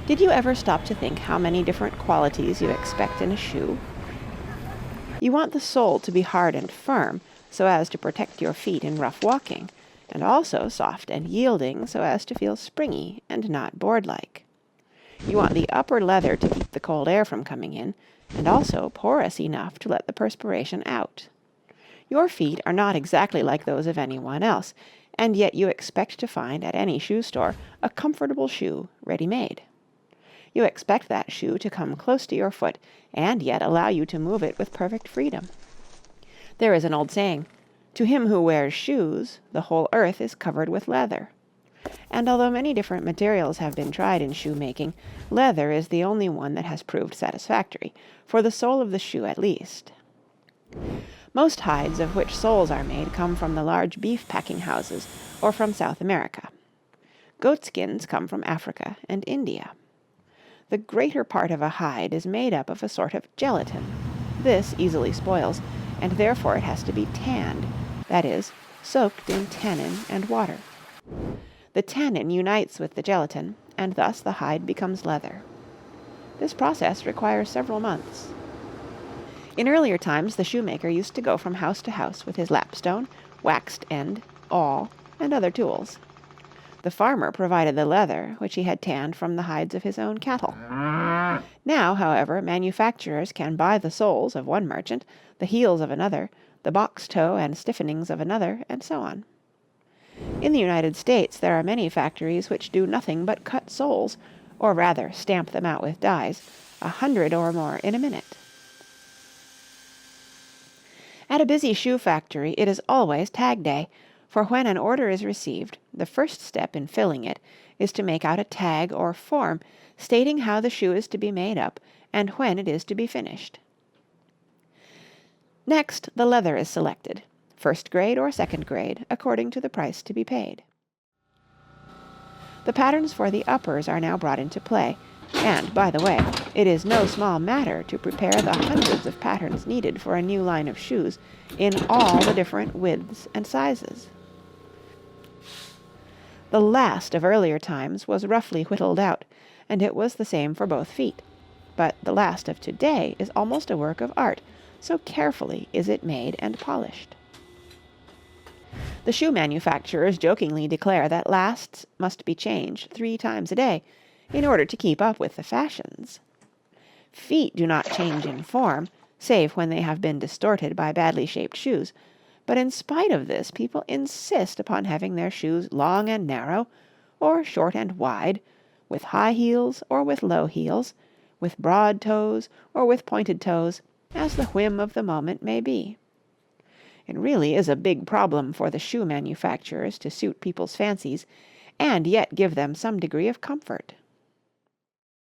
Did you ever stop to think how many different qualities you expect in a shoe? You want the sole to be hard and firm, so as to protect your feet in rough walking, and also soft and yielding, so as to feel springy and not board-like. You want the upper leather to keep the cold air from coming in, and also porous enough to let the perspiration out. Your feet are not exactly like those of anyone else, and yet you expect to find at any shoe store a comfortable shoe ready-made. You expect that shoe to come close to your foot, and yet allow you to move it with perfect freedom. There is an old saying, "To him who wears shoes, the whole earth is covered with leather." And although many different materials have been tried in shoemaking, leather is the only one that has proved satisfactory, for the sole of the shoe at least. Most hides of which soles are made come from the large beef packing houses, or from South America. Goatskins come from Africa and India. The greater part of a hide is made up of a sort of gelatin. This easily spoils, and therefore it has to be tanned, that is, soaked in tannin and water. The tannin unites with the gelatin, and thus the hide becomes leather. This process requires several months. In earlier times the shoemaker used to go from house to house with his lapstone, waxed end, awl, and other tools. The farmer provided the leather, which he had tanned from the hides of his own cattle. Now, however, manufacturers can buy the soles of one merchant, the heels of another, the box toe and stiffenings of another, and so on. In the United States there are many factories which do nothing but cut soles, or rather stamp them out with dyes, 100 or more in a minute. At a busy shoe factory it is always tag day, for when an order is received, the first step in filling it is to make out a tag or form stating how the shoe is to be made up and when it is to be finished. Next, the leather is selected, first grade or second grade, according to the price to be paid. The patterns for the uppers are now brought into play, and, by the way, it is no small matter to prepare the hundreds of patterns needed for a new line of shoes in all the different widths and sizes. The last of earlier times was roughly whittled out, and it was the same for both feet. But the last of today is almost a work of art, so carefully is it made and polished. The shoe manufacturers jokingly declare that lasts must be changed 3 times a day, in order to keep up with the fashions. Feet do not change in form, save when they have been distorted by badly shaped shoes, but in spite of this people insist upon having their shoes long and narrow, or short and wide, with high heels or with low heels, with broad toes or with pointed toes, as the whim of the moment may be. It really is a big problem for the shoe manufacturers to suit people's fancies, and yet give them some degree of comfort.